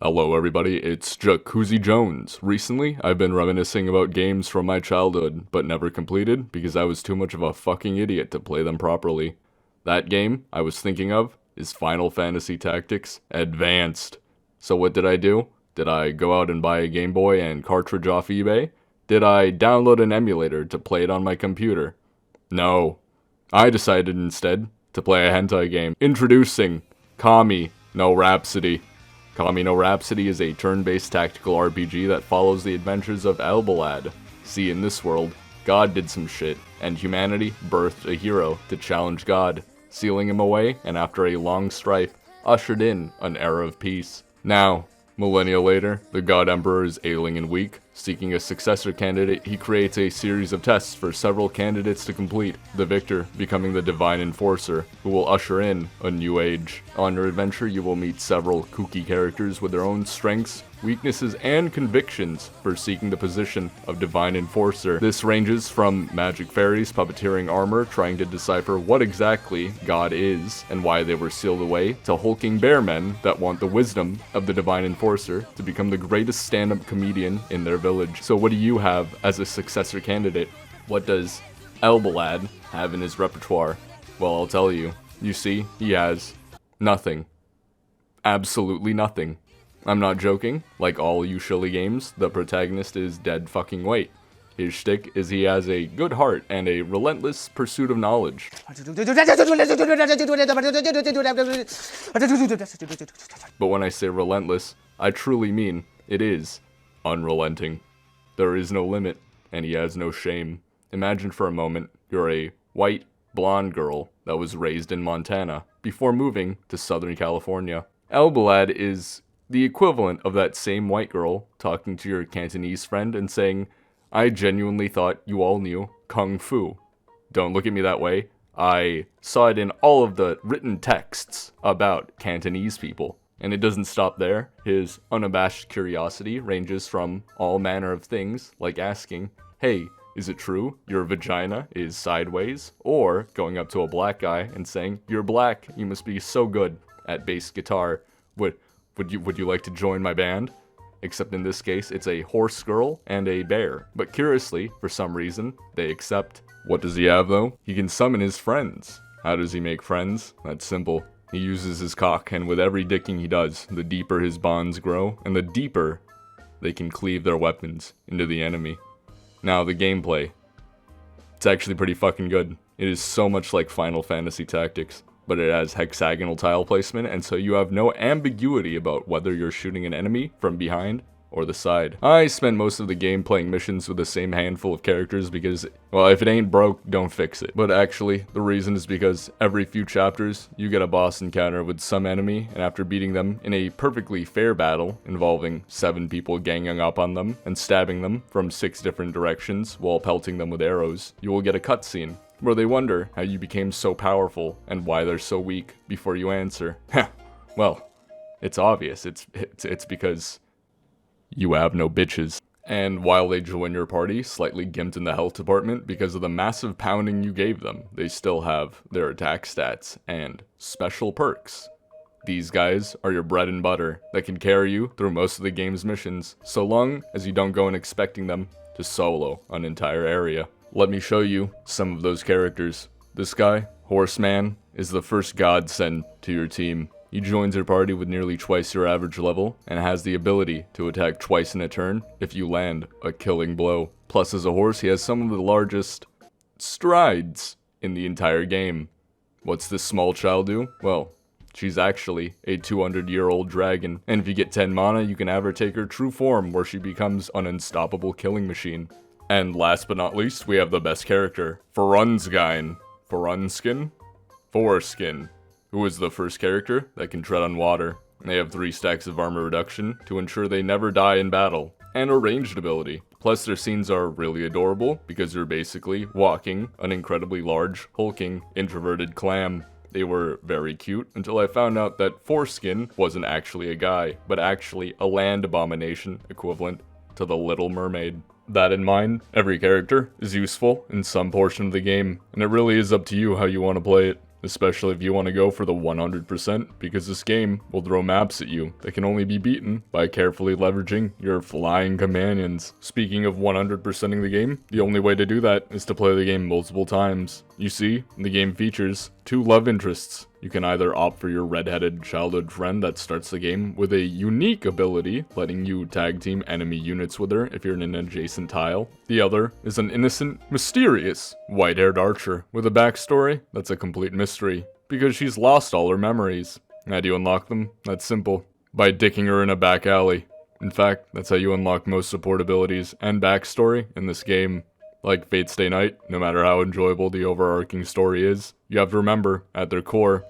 Hello everybody, it's Jacuzzi Jones. Recently, I've been reminiscing about games from my childhood, but never completed because I was too much of a fucking idiot to play them properly. That game I was thinking of is Final Fantasy Tactics Advanced. So what did I do? Did I go out and buy a Game Boy and cartridge off eBay? Did I download an emulator to play it on my computer? No. I decided instead to play a hentai game. Introducing Kami no Rhapsody. Kami no Rhapsody is a turn-based tactical RPG that follows the adventures of Elballad. See, in this world, God did some shit, and humanity birthed a hero to challenge God, sealing him away, and after a long strife, ushered in an era of peace. Now, millennia later, the God Emperor is ailing and weak. Seeking a successor candidate, he creates a series of tests for several candidates to complete, the victor becoming the Divine Enforcer, who will usher in a new age. On your adventure, you will meet several kooky characters with their own strengths, weaknesses, and convictions for seeking the position of Divine Enforcer. This ranges from magic fairies puppeteering armor, trying to decipher what exactly God is and why they were sealed away, to hulking bear men that want the wisdom of the Divine Enforcer to become the greatest stand-up comedian in their village. So what do you have as a successor candidate? What does Elballad have in his repertoire? Well, I'll tell you. You see, he has nothing. Absolutely nothing. I'm not joking. Like all usually games, the protagonist is dead fucking weight. His shtick is he has a good heart and a relentless pursuit of knowledge. But when I say relentless, I truly mean it is unrelenting. There is no limit, and he has no shame. Imagine for a moment you're a white, blonde girl that was raised in Montana before moving to Southern California. Elballad is the equivalent of that same white girl talking to your Cantonese friend and saying, "I genuinely thought you all knew Kung Fu." Don't look at me that way. I saw it in all of the written texts about Cantonese people. And it doesn't stop there. His unabashed curiosity ranges from all manner of things, like asking, "Hey, is it true your vagina is sideways?" Or going up to a black guy and saying, "You're black, you must be so good at bass guitar. Would you like to join my band?" Except in this case, it's a horse girl and a bear. But curiously, for some reason, they accept. What does he have though? He can summon his friends. How does he make friends? That's simple. He uses his cock, and with every dicking he does, the deeper his bonds grow, and the deeper they can cleave their weapons into the enemy. Now, the gameplay. It's actually pretty fucking good. It is so much like Final Fantasy Tactics, but it has hexagonal tile placement, and so you have no ambiguity about whether you're shooting an enemy from behind or the side. I spent most of the game playing missions with the same handful of characters because, well, if it ain't broke, don't fix it. But actually, the reason is because every few chapters, you get a boss encounter with some enemy, and after beating them in a perfectly fair battle involving 7 people ganging up on them and stabbing them from 6 different directions while pelting them with arrows, you will get a cutscene where they wonder how you became so powerful and why they're so weak before you answer. Well, it's obvious. It's because you have no bitches. And while they join your party, slightly gimped in the health department because of the massive pounding you gave them, they still have their attack stats and special perks. These guys are your bread and butter that can carry you through most of the game's missions, so long as you don't go in expecting them to solo an entire area. Let me show you some of those characters. This guy, Horseman, is the first godsend to your team. He joins your party with nearly twice your average level, and has the ability to attack twice in a turn if you land a killing blow. Plus, as a horse, he has some of the largest strides in the entire game. What's this small child do? Well, she's actually a 200-year-old dragon, and if you get 10 mana, you can have her take her true form, where she becomes an unstoppable killing machine. And last but not least, we have the best character, Forunskin, who is the first character that can tread on water. They have 3 stacks of armor reduction to ensure they never die in battle, and a ranged ability. Plus, their scenes are really adorable because you're basically walking an incredibly large, hulking, introverted clam. They were very cute until I found out that Foreskin wasn't actually a guy, but actually a land abomination equivalent to the Little Mermaid. That in mind, every character is useful in some portion of the game, and it really is up to you how you want to play it. especially if you want to go for the 100%, because this game will throw maps at you that can only be beaten by carefully leveraging your flying companions. Speaking of 100%ing the game, the only way to do that is to play the game multiple times. You see, the game features 2 love interests. You can either opt for your redheaded childhood friend that starts the game with a unique ability, letting you tag team enemy units with her if you're in an adjacent tile. The other is an innocent, mysterious, white-haired archer with a backstory that's a complete mystery, because she's lost all her memories. How do you unlock them? That's simple. By dicking her in a back alley. In fact, that's how you unlock most support abilities and backstory in this game. Like Fate Stay Night, no matter how enjoyable the overarching story is, you have to remember, at their core,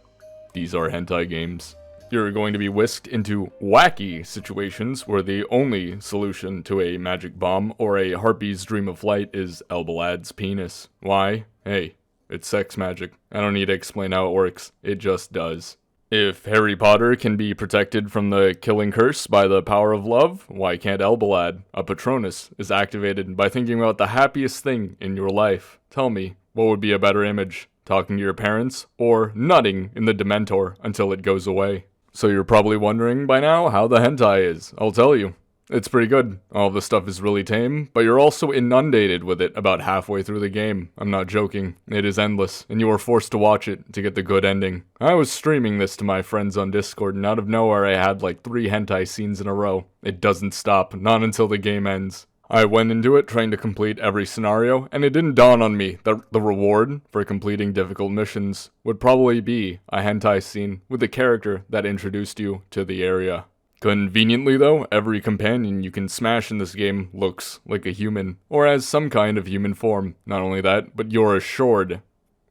these are hentai games. You're going to be whisked into wacky situations where the only solution to a magic bomb or a harpy's dream of flight is Elballad's penis. Why? Hey, it's sex magic. I don't need to explain how it works. It just does. If Harry Potter can be protected from the killing curse by the power of love, why can't Elballad, a Patronus, is activated by thinking about the happiest thing in your life? Tell me, what would be a better image? Talking to your parents, or nutting in the Dementor until it goes away? So you're probably wondering by now how the hentai is. I'll tell you. It's pretty good. All the stuff is really tame, but you're also inundated with it about halfway through the game. I'm not joking. It is endless, and you are forced to watch it to get the good ending. I was streaming this to my friends on Discord, and out of nowhere I had like 3 hentai scenes in a row. It doesn't stop, not until the game ends. I went into it trying to complete every scenario, and it didn't dawn on me that the reward for completing difficult missions would probably be a hentai scene with the character that introduced you to the area. Conveniently though, every companion you can smash in this game looks like a human, or has some kind of human form. Not only that, but you're assured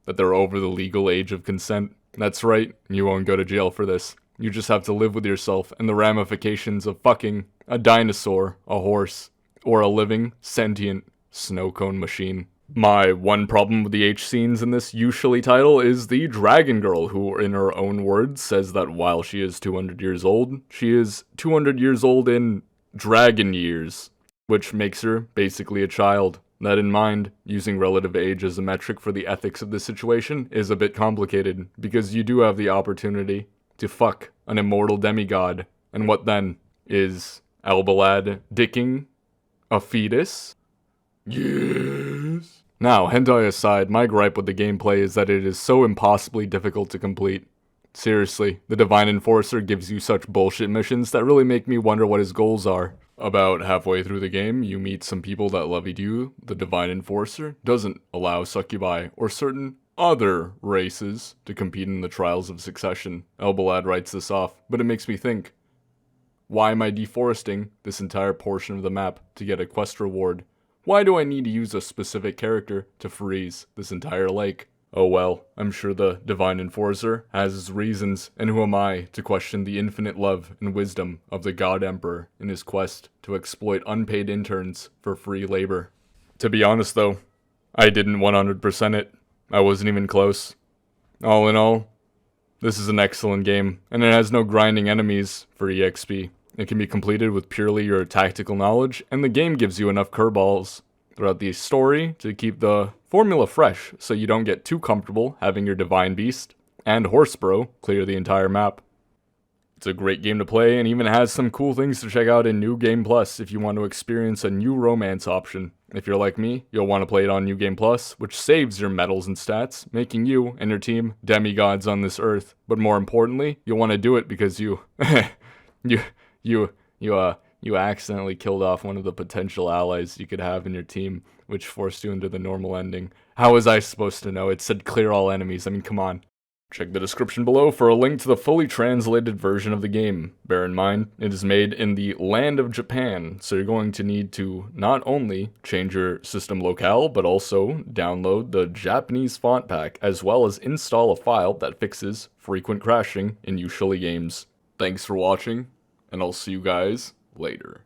that they're over the legal age of consent. That's right, you won't go to jail for this. You just have to live with yourself and the ramifications of fucking a dinosaur, a horse, or a living, sentient snow cone machine. My one problem with the H scenes in this usually title is the dragon girl, who in her own words says that while she is 200 years old, she is 200 years old in dragon years, which makes her basically a child. That in mind, using relative age as a metric for the ethics of the situation is a bit complicated, because you do have the opportunity to fuck an immortal demigod, and what then? Is Elballad dicking a fetus? Yes. Now, hentai aside, my gripe with the gameplay is that it is so impossibly difficult to complete. Seriously, the Divine Enforcer gives you such bullshit missions that really make me wonder what his goals are. About halfway through the game, you meet some people that love you. The Divine Enforcer doesn't allow succubi or certain other races to compete in the trials of succession. Elballad writes this off, but it makes me think, why am I deforesting this entire portion of the map to get a quest reward? Why do I need to use a specific character to freeze this entire lake? Oh well, I'm sure the Divine Enforcer has his reasons, and who am I to question the infinite love and wisdom of the God Emperor in his quest to exploit unpaid interns for free labor? To be honest though, I didn't 100% it. I wasn't even close. All in all, this is an excellent game, and it has no grinding enemies for EXP. It can be completed with purely your tactical knowledge, and the game gives you enough curveballs throughout the story to keep the formula fresh, so you don't get too comfortable having your Divine Beast and Horse Bro clear the entire map. It's a great game to play, and even has some cool things to check out in New Game Plus if you want to experience a new romance option. If you're like me, you'll want to play it on New Game Plus, which saves your medals and stats, making you and your team demigods on this earth. But more importantly, you'll want to do it because you accidentally killed off one of the potential allies you could have in your team, which forced you into the normal ending. How was I supposed to know? It said clear all enemies. I mean, come on. Check the description below for a link to the fully translated version of the game. Bear in mind, it is made in the land of Japan, so you're going to need to not only change your system locale, but also download the Japanese font pack, as well as install a file that fixes frequent crashing in usually games. Thanks for watching, and I'll see you guys later.